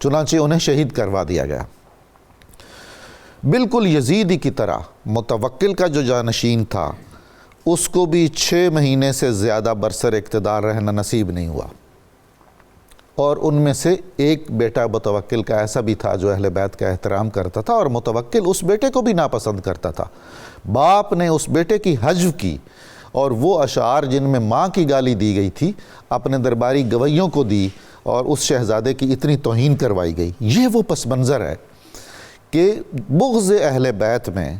چنانچہ انہیں شہید کروا دیا گیا۔ بالکل یزید ہی کی طرح متوکل کا جو جانشین تھا اس کو بھی 6 مہینے سے زیادہ برسر اقتدار رہنا نصیب نہیں ہوا، اور ان میں سے ایک بیٹا متوکل کا ایسا بھی تھا جو اہل بیت کا احترام کرتا تھا، اور متوکل اس بیٹے کو بھی ناپسند کرتا تھا۔ باپ نے اس بیٹے کی حجو کی، اور وہ اشعار جن میں ماں کی گالی دی گئی تھی اپنے درباری گویوں کو دی، اور اس شہزادے کی اتنی توہین کروائی گئی۔ یہ وہ پس منظر ہے کہ بغض اہل بیت میں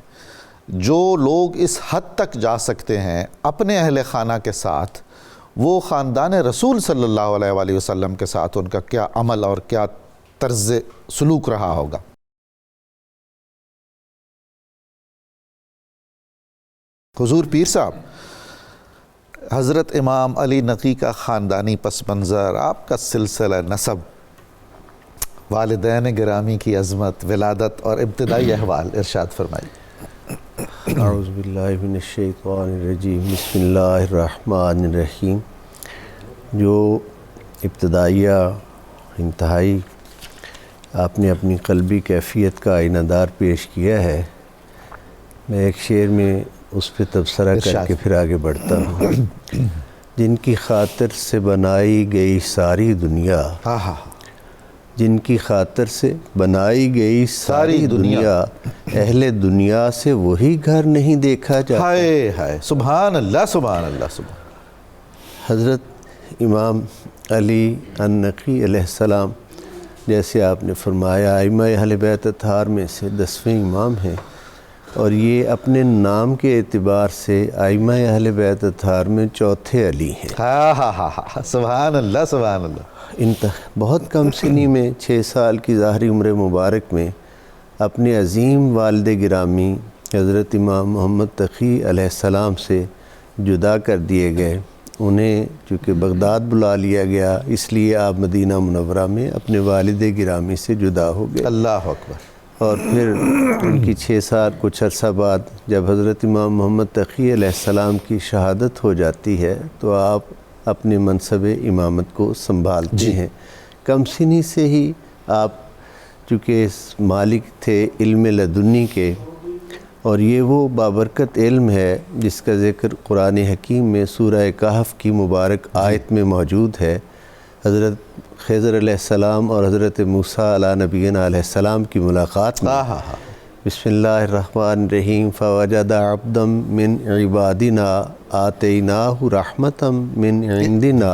جو لوگ اس حد تک جا سکتے ہیں اپنے اہل خانہ کے ساتھ، وہ خاندان رسول صلی اللہ علیہ وآلہ وسلم کے ساتھ ان کا کیا عمل اور کیا طرز سلوک رہا ہوگا۔ حضور پیر صاحب، حضرت امام علی نقی کا خاندانی پس منظر، آپ کا سلسلہ نسب، والدین گرامی کی عظمت، ولادت اور ابتدائی احوال ارشاد فرمائیے۔ اعوذ باللہ من الشیطان الرجیم، بسم اللہ الرحمن الرحیم۔ جو ابتدائیہ انتہائی آپ نے اپنی قلبی کیفیت کا آئینہ دار پیش کیا ہے، میں ایک شعر میں اس پہ تبصرہ کر کے پھر آگے بڑھتا ہوں۔ جن کی خاطر سے بنائی گئی ساری دنیا، جن کی خاطر سے بنائی گئی ساری دنیا، اہل دنیا سے وہی گھر نہیں دیکھا جاتا۔ ہائے ہائے، سبحان اللہ سبحان اللہ سبحان۔ حضرت امام علی النقی علیہ السلام جیسے آپ نے فرمایا ائمہ اہل بیت اطہار میں سے 10ویں امام ہیں، اور یہ اپنے نام کے اعتبار سے ائمہ اہل بیت اطہار میں 4تھے علی ہیں۔ سبحان اللہ سبحان اللہ۔ بہت کم سنی میں 6 سال کی ظاہری عمر مبارک میں اپنے عظیم والد گرامی حضرت امام محمد تقی علیہ السلام سے جدا کر دیے گئے۔ انہیں چونکہ بغداد بلا لیا گیا، اس لیے آپ مدینہ منورہ میں اپنے والد گرامی سے جدا ہو گئے۔ اللہ اکبر۔ اور پھر ان کی 6 سال کچھ عرصہ بعد جب حضرت امام محمد تقی علیہ السلام کی شہادت ہو جاتی ہے تو آپ اپنے منصب امامت کو سنبھالتے ہیں۔ کم سنی سے ہی آپ چونکہ مالک تھے علم لدنی کے، اور یہ وہ بابرکت علم ہے جس کا ذکر قرآن حکیم میں سورہ کہف کی مبارک آیت میں موجود ہے۔ حضرت خضر علیہ السلام اور حضرت موسیٰ علیہ نبینا علیہ السلام کی ملاقات میں بسم اللہ الرحمن الرحیم فوجد عبدا من عبادنا آتیناہ رحمتا من عندنا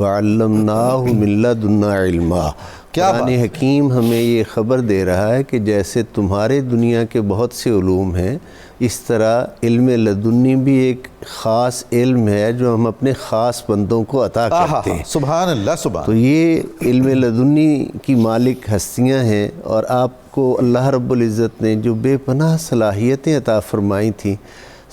وعلمناہ من لدنا علما۔ قرآن حکیم ہمیں یہ خبر دے رہا ہے کہ جیسے تمہارے دنیا کے بہت سے علوم ہیں، اس طرح علم لدنی بھی ایک خاص علم ہے جو ہم اپنے خاص بندوں کو عطا کرتے ہیں۔ سبحان اللہ سبحان۔ تو یہ علم لدنی کی مالک ہستیاں ہیں، اور آپ کو اللہ رب العزت نے جو بے پناہ صلاحیتیں عطا فرمائی تھیں،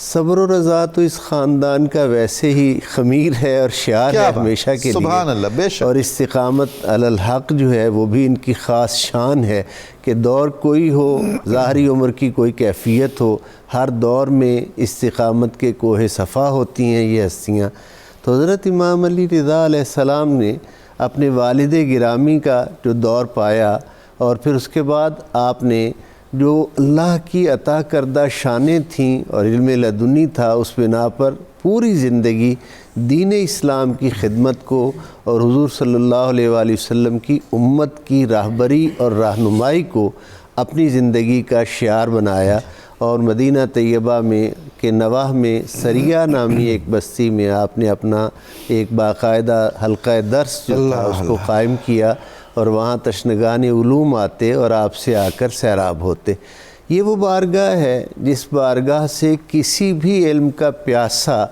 صبر و رضا تو اس خاندان کا ویسے ہی خمیر ہے اور شعار ہے ہمیشہ کے لیے۔ سبحان اللہ، بے شک۔ اور استقامت علی الحق جو ہے وہ بھی ان کی خاص شان ہے کہ دور کوئی ہو، ظاہری عمر کی کوئی کیفیت ہو، ہر دور میں استقامت کے کوہ صفا ہوتی ہیں یہ ہستیاں۔ تو حضرت امام علی رضا علیہ السلام نے اپنے والد گرامی کا جو دور پایا، اور پھر اس کے بعد آپ نے جو اللہ کی عطا کردہ شانیں تھیں اور علم لدنی تھا، اس بنا پر پوری زندگی دین اسلام کی خدمت کو اور حضور صلی اللہ علیہ وآلہ وسلم کی امت کی راہبری اور رہنمائی کو اپنی زندگی کا شعار بنایا، اور مدینہ طیبہ میں کے نواح میں سریہ نامی ایک بستی میں آپ نے اپنا ایک باقاعدہ حلقہ درس جو تھا اس کو قائم کیا، اور وہاں تشنگان علوم آتے اور آپ سے آ کر سیراب ہوتے۔ یہ وہ بارگاہ ہے جس بارگاہ سے کسی بھی علم کا پیاسا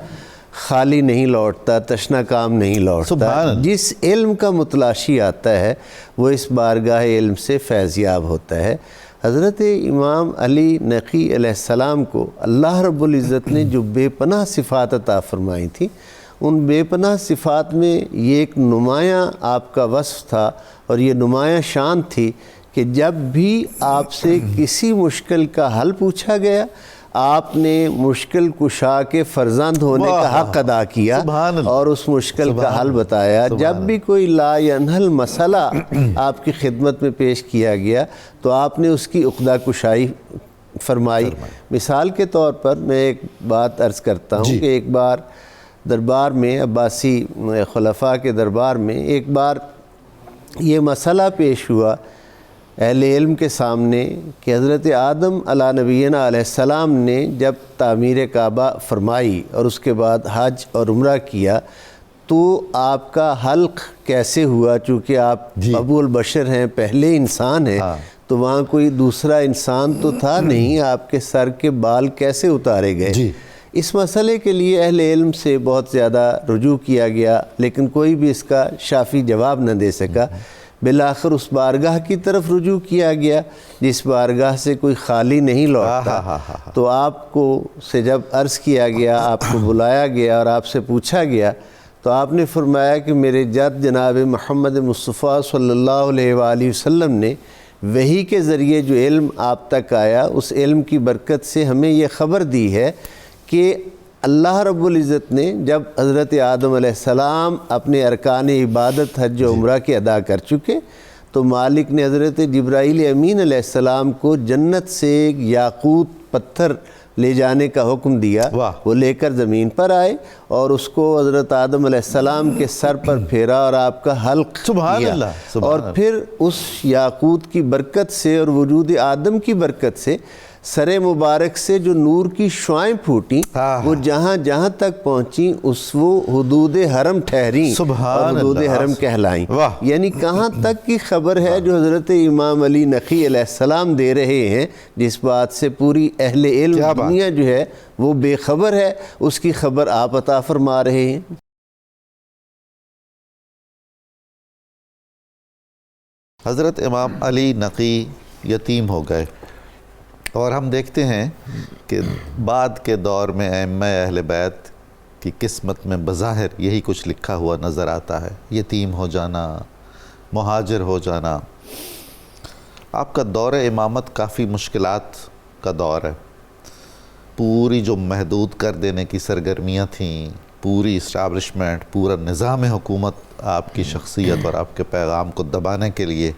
خالی نہیں لوٹتا، تشنا کام نہیں لوٹتا۔ جس علم کا متلاشی آتا ہے وہ اس بارگاہ علم سے فیضیاب ہوتا ہے۔ حضرت امام علی نقی علیہ السلام کو اللہ رب العزت نے جو بے پناہ صفات عطا فرمائی تھی، ان بے پناہ صفات میں یہ ایک نمایاں آپ کا وصف تھا، اور یہ نمایاں شان تھی کہ جب بھی آپ سے کسی مشکل کا حل پوچھا گیا، آپ نے مشکل کشا کے فرزند ہونے کا حق ادا کیا اور اس مشکل کا حل بتایا۔ جب بھی کوئی لا ینحل مسئلہ آپ کی خدمت میں پیش کیا گیا تو آپ نے اس کی عقدہ کشائی فرمائی۔ مثال کے طور پر میں ایک بات عرض کرتا ہوں کہ ایک بار دربار میں، عباسی خلفاء کے دربار میں ایک بار یہ مسئلہ پیش ہوا اہل علم کے سامنے کہ حضرت آدم علیہ نبینا علیہ السلام نے جب تعمیر کعبہ فرمائی اور اس کے بعد حج اور عمرہ کیا تو آپ کا حلق کیسے ہوا؟ چونکہ آپ ابو البشر ہیں، پہلے انسان ہیں، تو وہاں کوئی دوسرا انسان تو تھا نہیں، آپ کے سر کے بال کیسے اتارے گئے؟ اس مسئلے کے لیے اہل علم سے بہت زیادہ رجوع کیا گیا لیکن کوئی بھی اس کا شافی جواب نہ دے سکا۔ بالآخر اس بارگاہ کی طرف رجوع کیا گیا جس بارگاہ سے کوئی خالی نہیں لوٹتا۔ تو آپ کو سے جب عرض کیا گیا، آپ کو بلایا گیا اور آپ سے پوچھا گیا تو آپ نے فرمایا کہ میرے جد جناب محمد مصطفیٰ صلی اللہ علیہ وآلہ وسلم نے وحی کے ذریعے جو علم آپ تک آیا اس علم کی برکت سے ہمیں یہ خبر دی ہے کہ اللہ رب العزت نے جب حضرت آدم علیہ السلام اپنے ارکان عبادت حج و عمرہ کے ادا کر چکے تو مالک نے حضرت جبرائیل امین علیہ السلام کو جنت سے ایک یاقوت پتھر لے جانے کا حکم دیا۔ وہ لے کر زمین پر آئے اور اس کو حضرت آدم علیہ السلام کے سر پر پھیرا اور آپ کا حلق کیا، اور پھر اس یاقوت کی برکت سے اور وجود آدم کی برکت سے سر مبارک سے جو نور کی شعائیں پھوٹیں وہ جہاں جہاں تک پہنچیں اس وہ حدود حرم ٹھہریں اور حدود حرم کہلائیں۔ یعنی کہاں تک کی خبر ہے جو حضرت امام علی نقی علیہ السلام دے رہے ہیں، جس بات سے پوری اہل علم دنیا جو ہے وہ بے خبر ہے، اس کی خبر آپ عطا فرما رہے ہیں۔ حضرت امام علی نقی یتیم ہو گئے اور ہم دیکھتے ہیں کہ بعد کے دور میں ائمہ اہل بیت کی قسمت میں بظاہر یہی کچھ لکھا ہوا نظر آتا ہے، یتیم ہو جانا، مہاجر ہو جانا۔ آپ کا دور امامت کافی مشکلات کا دور ہے، پوری جو محدود کر دینے کی سرگرمیاں تھیں، پوری اسٹیبلشمنٹ، پورا نظام حکومت آپ کی شخصیت اور آپ کے پیغام کو دبانے کے لیے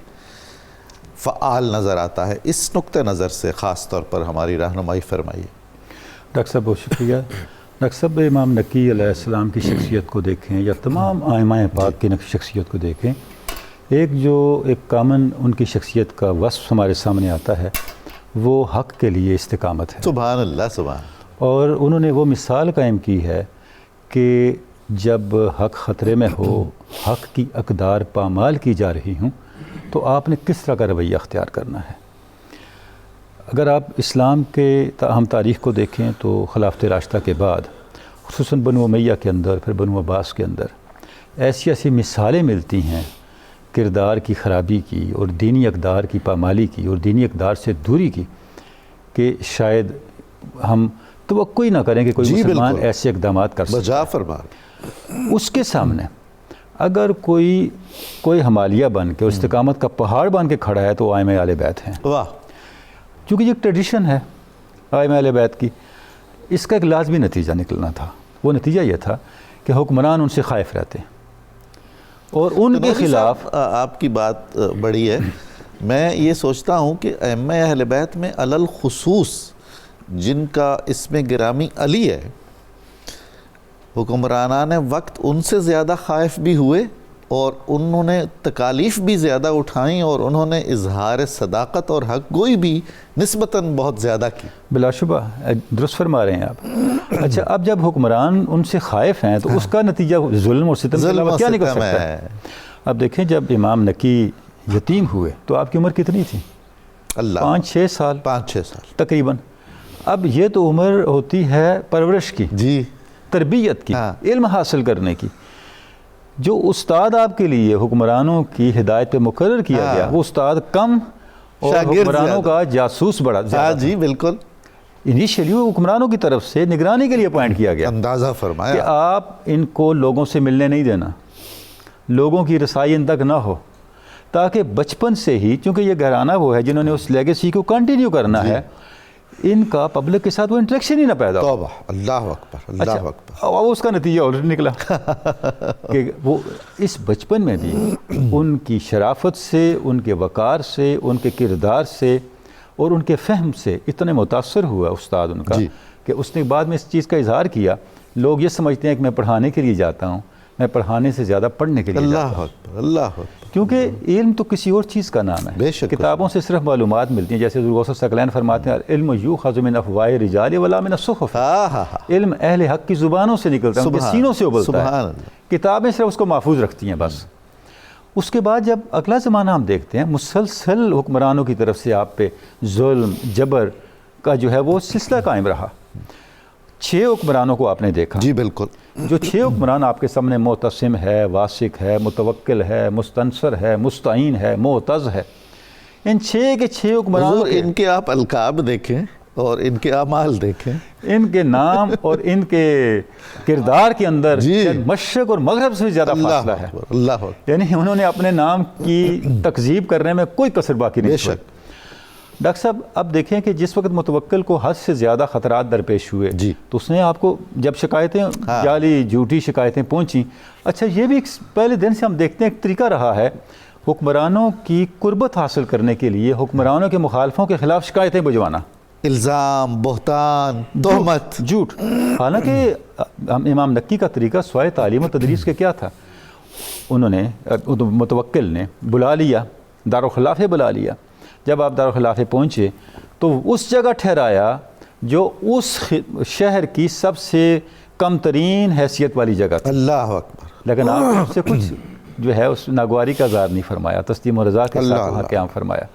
فعال نظر آتا ہے۔ اس نقطہ نظر سے خاص طور پر ہماری رہنمائی فرمائیے۔ ڈاکٹر صاحب بہت شکریہ۔ ڈاکٹر صاحب امام نقی علیہ السلام کی شخصیت کو دیکھیں یا تمام ائمہ پاک کی شخصیت کو دیکھیں، ایک کامن ان کی شخصیت کا وصف ہمارے سامنے آتا ہے، وہ حق کے لیے استقامت ہے۔ سبحان اللہ، سبحان اللہ۔ اور انہوں نے وہ مثال قائم کی ہے کہ جب حق خطرے میں ہو، حق کی اقدار پامال کی جا رہی ہوں تو آپ نے کس طرح کا رویہ اختیار کرنا ہے۔ اگر آپ اسلام کے ہم تاریخ کو دیکھیں تو خلافت راشدہ کے بعد خصوصاً بنو امیہ کے اندر، پھر بنو عباس کے اندر ایسی مثالیں ملتی ہیں کردار کی خرابی کی اور دینی اقدار کی پامالی کی اور دینی اقدار سے دوری کی کہ شاید ہم توقع ہی نہ کریں کہ کوئی مسلمان ایسے اقدامات کر سکے۔ اس کے سامنے اگر کوئی حمالیہ بن کے اور استقامت کا پہاڑ بن کے کھڑا ہے تو ائمہ اہل بیت ہیں۔ چونکہ یہ ایک ٹریڈیشن ہے ائمہ اہل بیت کی، اس کا ایک لازمی نتیجہ نکلنا تھا۔ وہ نتیجہ یہ تھا کہ حکمران ان سے خائف رہتے ہیں اور ان کے خلاف۔ آپ کی بات بڑی ہے، میں یہ سوچتا ہوں کہ ائمہ اہل بیت میں علل خصوص جن کا اسم گرامی علی ہے، حکمرانان وقت ان سے زیادہ خائف بھی ہوئے اور انہوں نے تکالیف بھی زیادہ اٹھائیں اور انہوں نے اظہار صداقت اور حق گوئی بھی نسبتاً بہت زیادہ کی۔ بلا شبہ درست فرما رہے ہیں آپ۔ اچھا، اب جب حکمران ان سے خائف ہیں تو اس کا نتیجہ ظلم اور ستم کے علاوہ کیا نکل سکتا ہے؟ اب دیکھیں جب امام نقی یتیم ہوئے تو آپ کی عمر کتنی تھی؟ 5-6 سال تقریباً۔ اب یہ تو عمر ہوتی ہے پرورش کی، تربیت کی، علم حاصل کرنے کی۔ جو استاد آپ کے لیے حکمرانوں کی ہدایت پہ مقرر کیا گیا وہ استاد کم اور حکمرانوں کا جاسوس بڑا زیادہ۔ جی بالکل۔ انیشیلی وہ حکمرانوں کی طرف سے نگرانی کے لیے اپوائنٹ کیا گیا، اندازہ فرمایا کہ آپ ان کو لوگوں سے ملنے نہیں دینا، لوگوں کی رسائی ان تک نہ ہو، تاکہ بچپن سے ہی، چونکہ یہ گھرانہ وہ ہے جنہوں نے اس لیگیسی کو کنٹینیو کرنا ہے، ان کا پبلک کے ساتھ وہ انٹریکشن ہی نہ پیدا ہو. توبہ، اللہ اکبر، اللہ اکبر. اب اس کا نتیجہ آلریڈی نکلا کہ وہ اس بچپن میں بھی ان کی شرافت سے، ان کے وقار سے، ان کے کردار سے اور ان کے فہم سے اتنے متاثر ہوا استاد ان کا کہ اس نے بعد میں اس چیز کا اظہار کیا. لوگ یہ سمجھتے ہیں کہ میں پڑھانے کے لیے جاتا ہوں، میں پڑھانے سے زیادہ پڑھنے کے لیے جاتا ہوں. اللہ اکبر، اللہ اکبر. کیونکہ علم تو کسی اور چیز کا نام ہے. بے شک کتابوں سے صرف معلومات ملتی ہیں، جیسے غوث الثقلین فرماتے ہیں علم یؤخذ من افواہ الرجال ولا من الصحف. علم اہل حق کی زبانوں سے نکلتا ہے، ان کے سینوں سے ابلتا ہے. کتابیں صرف اس کو محفوظ رکھتی ہیں بس. اس کے بعد جب اگلا زمانہ ہم دیکھتے ہیں، مسلسل حکمرانوں کی طرف سے آپ پہ ظلم جبر کا جو ہے وہ سلسلہ قائم رہا. 6 حکمرانوں کو آپ نے دیکھا. جی بالکل. جو 6 حکمران آپ کے سامنے معتصم ہے، واثق ہے، متوکل ہے، مستنصر ہے، مستعین ہے، معتز ہے. ان 6 کے 6 حکمرانوں ان کے آپ القاب دیکھیں اور ان کے اعمال دیکھیں، ان کے نام اور ان کے کردار کے اندر مشرق اور مغرب سے بھی زیادہ فاصلہ ہے. اللہ اکبر. یعنی انہوں نے اپنے نام کی تکذیب کرنے میں کوئی کسر باقی نہیں چھوڑی. ڈاکٹر صاحب اب دیکھیں کہ جس وقت متوکل کو حد سے زیادہ خطرات درپیش ہوئے تو اس نے آپ کو جب شکایتیں جعلی جھوٹی شکایتیں پہنچیں، اچھا یہ بھی پہلے دن سے ہم دیکھتے ہیں ایک طریقہ رہا ہے حکمرانوں کی قربت حاصل کرنے کے لیے حکمرانوں کے مخالفوں کے خلاف شکایتیں بھجوانا. الزام، بہتان، تہمت، جھوٹ. حالانکہ امام نکی کا طریقہ سوائے تعلیم و تدریس کے کیا تھا؟ انہوں نے متوکل نے بلا لیا، دارالخلافے بلا لیا. جب آپ دارالخلافے پہنچے تو اس جگہ ٹھہرایا جو اس شہر کی سب سے کم ترین حیثیت والی جگہ تھی. اللہ اکبر. لیکن آپ نے اس سے کچھ جو ہے اس ناگواری کا اظہار نہیں فرمایا، تسلیم و رضا کے ساتھ وہاں قیام فرمایا.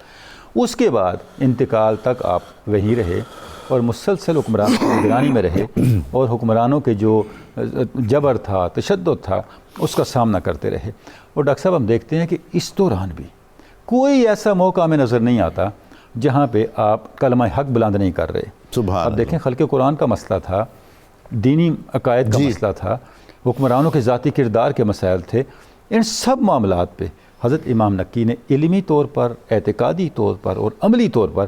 اس کے بعد انتقال تک آپ وہیں رہے اور مسلسل حکمرانوں کی نگرانی میں رہے اور حکمرانوں کے جو جبر تھا، تشدد تھا، اس کا سامنا کرتے رہے. اور ڈاکٹر صاحب ہم دیکھتے ہیں کہ اس دوران بھی کوئی ایسا موقع ہمیں نظر نہیں آتا جہاں پہ آپ کلمہ حق بلند نہیں کر رہے. اب دیکھیں خلق قرآن کا مسئلہ تھا، دینی عقائد کا مسئلہ تھا، حکمرانوں کے ذاتی کردار کے مسائل تھے. ان سب معاملات پہ حضرت امام نکی نے علمی طور پر، اعتقادی طور پر اور عملی طور پر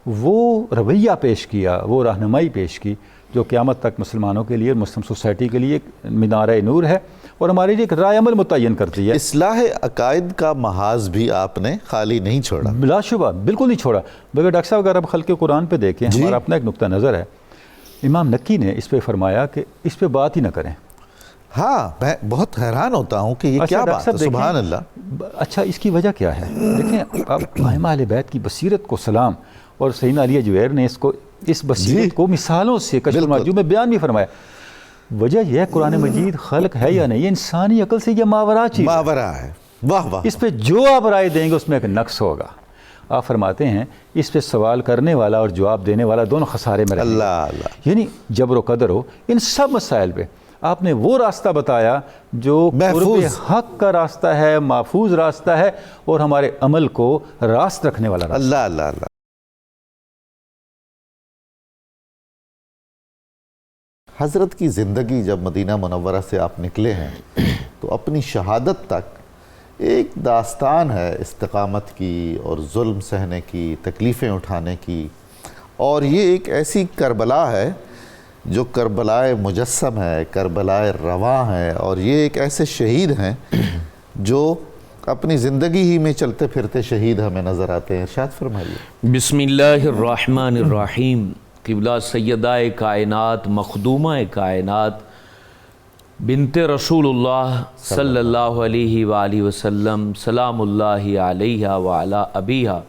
وہ رویہ پیش کیا، وہ رہنمائی پیش کی جو قیامت تک مسلمانوں کے لیے، مسلم سوسائٹی کے لیے ایک مینارہ نور ہے اور ہمارے لیے ایک رائے عمل متعین کرتی ہے. اصلاح عقائد کا محاذ بھی آپ نے خالی نہیں چھوڑا. بلا شبہ بالکل نہیں چھوڑا. بلکہ ڈاکٹر صاحب اگر آپ خلق قرآن پہ دیکھیں، ہمارا اپنا ایک نقطہ نظر ہے، امام نکی نے اس پہ فرمایا کہ اس پہ بات ہی نہ کریں. ہاں میں بہت حیران ہوتا ہوں کہ یہ کیا بات ہے. سبحان اللہ. اچھا اس کی وجہ کیا ہے؟ دیکھیں اب ائمہ اہل بیت کی بصیرت کو سلام، اور سیدنا علی جویر نے اس بصیرت کو مثالوں سے کشف المحجوب میں بیان بھی فرمایا. وجہ یہ ہے قرآن مجید خلق ہے یا نہیں، یہ انسانی عقل سے یہ ماورا چیز ہے. واہ واہ. اس پہ جو آپ رائے دیں گے اس میں ایک نقص ہوگا. آپ فرماتے ہیں اس پہ سوال کرنے والا اور جواب دینے والا دونوں خسارے میں رہیں گے. اللہ اللہ. یعنی جبر و قدر ہو ان سب مسائل پہ آپ نے وہ راستہ بتایا جو قرب حق کا راستہ ہے، محفوظ راستہ ہے اور ہمارے عمل کو راست رکھنے والا راستہ. اللہ اللہ اللہ. حضرت کی زندگی جب مدینہ منورہ سے آپ نکلے ہیں تو اپنی شہادت تک ایک داستان ہے استقامت کی اور ظلم سہنے کی، تکلیفیں اٹھانے کی. اور یہ ایک ایسی کربلا ہے جو کربلائے مجسم ہے، کربلائے رواں ہے، اور یہ ایک ایسے شہید ہیں جو اپنی زندگی ہی میں چلتے پھرتے شہید ہمیں نظر آتے ہیں. ارشاد فرمائیے. بسم اللہ الرحمن الرحیم. قبلہ سیدہ کائنات، مخدومہ کائنات، بنت رسول اللہ صلی اللہ علیہ وآلہ وسلم سلام اللہ علیہ وعلی ابیہا،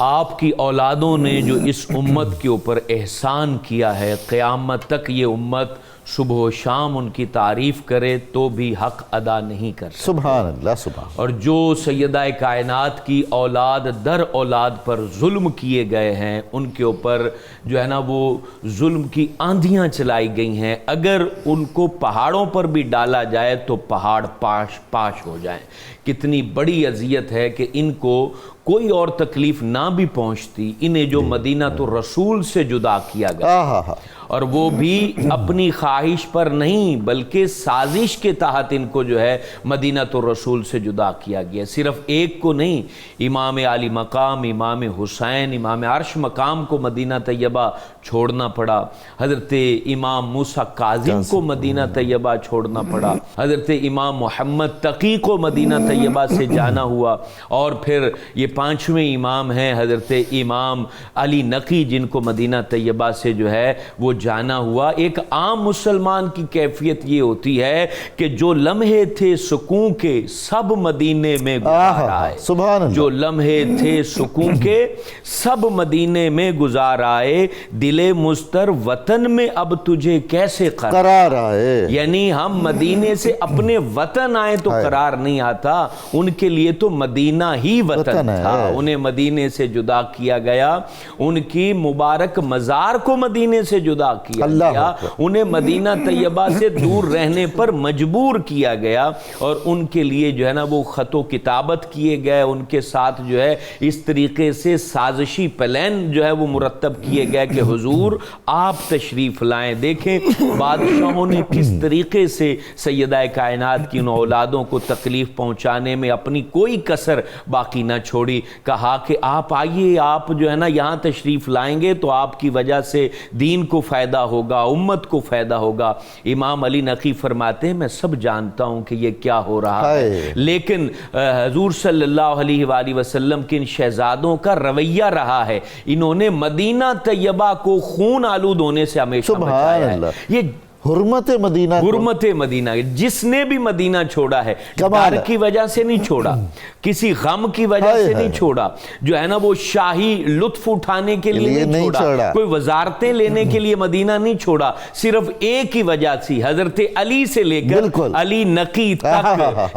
آپ کی اولادوں نے جو اس امت کے اوپر احسان کیا ہے، قیامت تک یہ امت صبح و شام ان کی تعریف کرے تو بھی حق ادا نہیں کر سکتے. سبحان اللہ. سبحان. اور جو سیدہ کائنات کی اولاد در اولاد پر ظلم کیے گئے ہیں، ان کے اوپر جو ہے نا وہ ظلم کی آندھیاں چلائی گئی ہیں. اگر ان کو پہاڑوں پر بھی ڈالا جائے تو پہاڑ پاش پاش ہو جائیں. کتنی بڑی اذیت ہے کہ ان کو کوئی اور تکلیف نہ بھی پہنچتی، انہیں جو مدینہ تو رسول سے جدا کیا گیا، اور وہ بھی اپنی خواہش پر نہیں بلکہ سازش کے تحت ان کو جو ہے مدینہ تو رسول سے جدا کیا گیا۔ صرف ایک کو نہیں، امام علی مقام، امام حسین، امام عرش مقام کو مدینہ طیبہ چھوڑنا پڑا، حضرت امام موسیٰ کاظم کو مدینہ طیبہ چھوڑنا پڑا، حضرت امام محمد تقی کو مدینہ طیبہ سے جانا ہوا، اور پھر یہ پانچویں امام ہیں حضرت امام علی نقی جن کو مدینہ طیبہ سے جو ہے وہ جانا ہوا۔ ایک عام مسلمان کی کیفیت یہ ہوتی ہے کہ جو لمحے تھے سکون کے سب مدینے میں گزار آئے، سبحان اللہ، جو لمحے تھے سکون کے سب مدینے میں گزار آئے، دل مضطر وطن میں اب تجھے کیسے قرار آئے۔ یعنی ہم مدینے سے اپنے وطن آئے تو قرار نہیں آتا، ان کے لیے تو مدینہ ہی وطن تھا، انہیں مدینے سے جدا کیا گیا، ان کی مبارک مزار کو مدینے سے جدا کیا گیا، انہیں مدینہ طیبہ سے دور رہنے پر مجبور کیا گیا، اور ان کے لیے جو ہے نا وہ خط و کتابت کیے گئے، ان کے ساتھ جو ہے اس طریقے سے سازشی پلان جو ہے وہ مرتب کیے گئے کہ حضور آپ تشریف لائیں۔ دیکھیں بادشاہوں نے کس طریقے سے سیدہ کائنات کی ان اولادوں کو تکلیف پہنچانے میں اپنی کوئی کسر باقی نہ چھوڑی، کہا کہ آپ آئیے، آپ جو ہے نا یہاں تشریف لائیں گے تو آپ کی وجہ سے دین کو فائدہ ہوگا، امت کو فائدہ ہوگا۔ امام علی نقی فرماتے ہیں میں سب جانتا ہوں کہ یہ کیا ہو رہا ہے، لیکن حضور صلی اللہ علیہ وآلہ وسلم کے ان شہزادوں کا رویہ رہا ہے، انہوں نے مدینہ طیبہ کو خون آلود ہونے سے ہمیشہ بچایا ہے۔ یہ حرمت مدینہ، حرمت مدینہ، جس نے بھی مدینہ چھوڑا ہے ڈر کی وجہ سے نہیں چھوڑا، کسی غم کی وجہ سے نہیں چھوڑا، جو ہے نا وہ شاہی لطف اٹھانے کے لیے نہیں چھوڑا، کوئی وزارتیں لینے کے لیے مدینہ نہیں چھوڑا، صرف ایک ہی وجہ تھی، حضرت علی سے لے کر علی نقی تک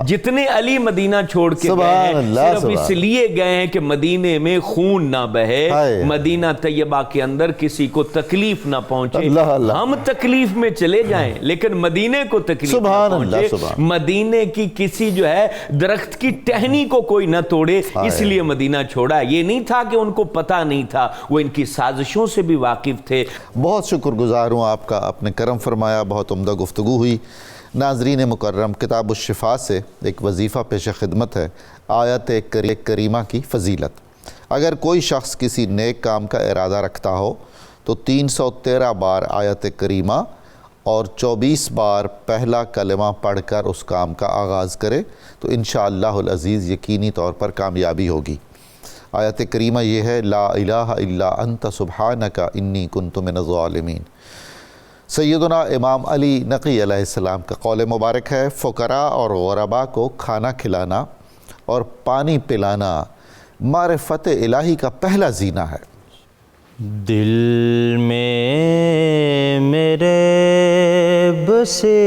جتنے علی مدینہ چھوڑ کے گئے ہیں صرف اس لیے گئے ہیں کہ مدینے میں خون نہ بہے، مدینہ طیبہ کے اندر کسی کو تکلیف نہ پہنچے، ہم تکلیف میں چلے جائیں لیکن مدینے کو تکلیف نہ پہنچے، مدینے کی کسی جو ہے درخت کی ٹہنی کو کوئی نہ توڑے، اس لیے مدینہ چھوڑا۔ یہ نہیں تھا کہ ان کو پتہ نہیں تھا، وہ ان کی سازشوں سے بھی واقف تھے۔ بہت شکر گزار ہوں آپ کا، آپ نے کرم فرمایا، بہت عمدہ گفتگو ہوئی۔ ناظرین مکرم، کتاب الشفا سے ایک وظیفہ پیش خدمت ہے، آیت کریمہ کی فضیلت۔ اگر کوئی شخص کسی نیک کام کا ارادہ رکھتا ہو تو 313 بار آیت کریمہ اور 24 بار پہلا کلمہ پڑھ کر اس کام کا آغاز کرے تو انشاءاللہ العزیز یقینی طور پر کامیابی ہوگی۔ آیت کریمہ یہ ہے، لا الہ الا انت سبحانک انی کنت من الظالمین۔ سیدنا امام علی نقی علیہ السلام کا قول مبارک ہے، فقراء اور غرباء کو کھانا کھلانا اور پانی پلانا معرفت الہی کا پہلا زینہ ہے۔ دل میں میرے بسے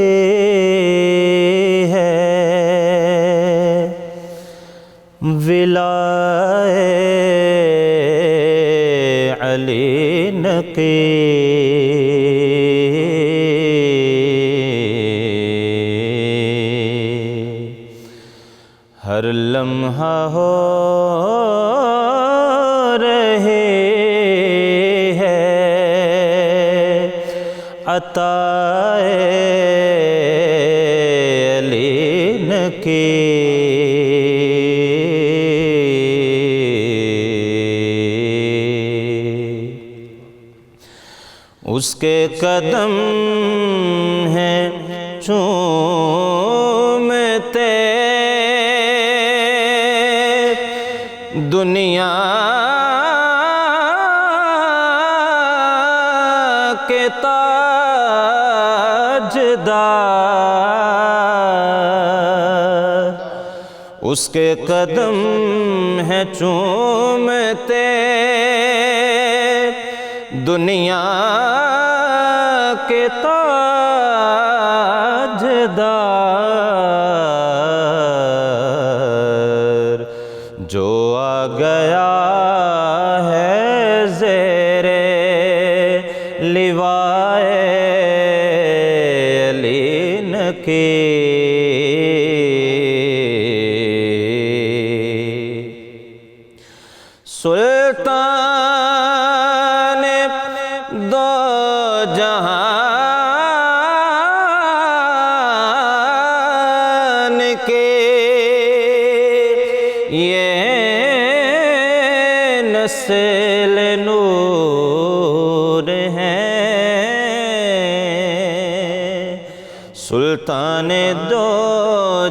ہے ولائے علی نقی، ہر لمحہ ہو رہے عطائے علی نقی، اس کے قدم ہیں چومتے دنیا کے تاجدار، اس کے قدم ہیں چومتے دنیا کے تاجدار، جو آ گیا ہے زیرے لوائے علی نقی۔ یہ نسل نور ہے، سلطان دو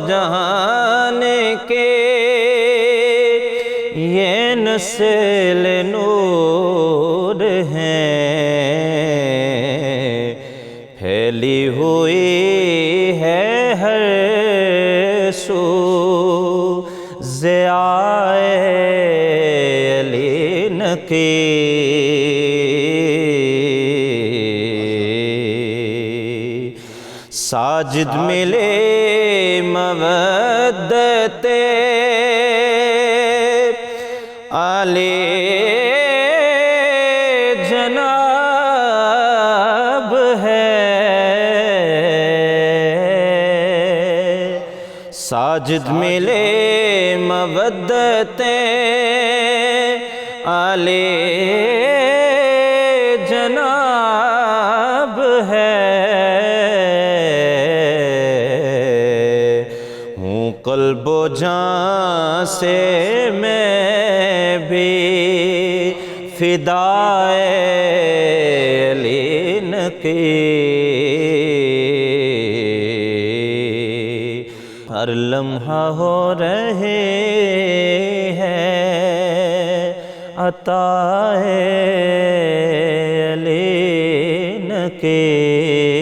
جہان کے یہ نسل نور ہے، پھیلی ہوئی ہے ہر سو ضیاء علی نقی، ساجد ملے مودت علی جناب ہے، ساجد ملے مودت علی جناب ہے، ہوں قلب و جان سے میں بھی فدائے علی نقی، ہر لمحہ ہو رہے ہیں عطائے علی نقی۔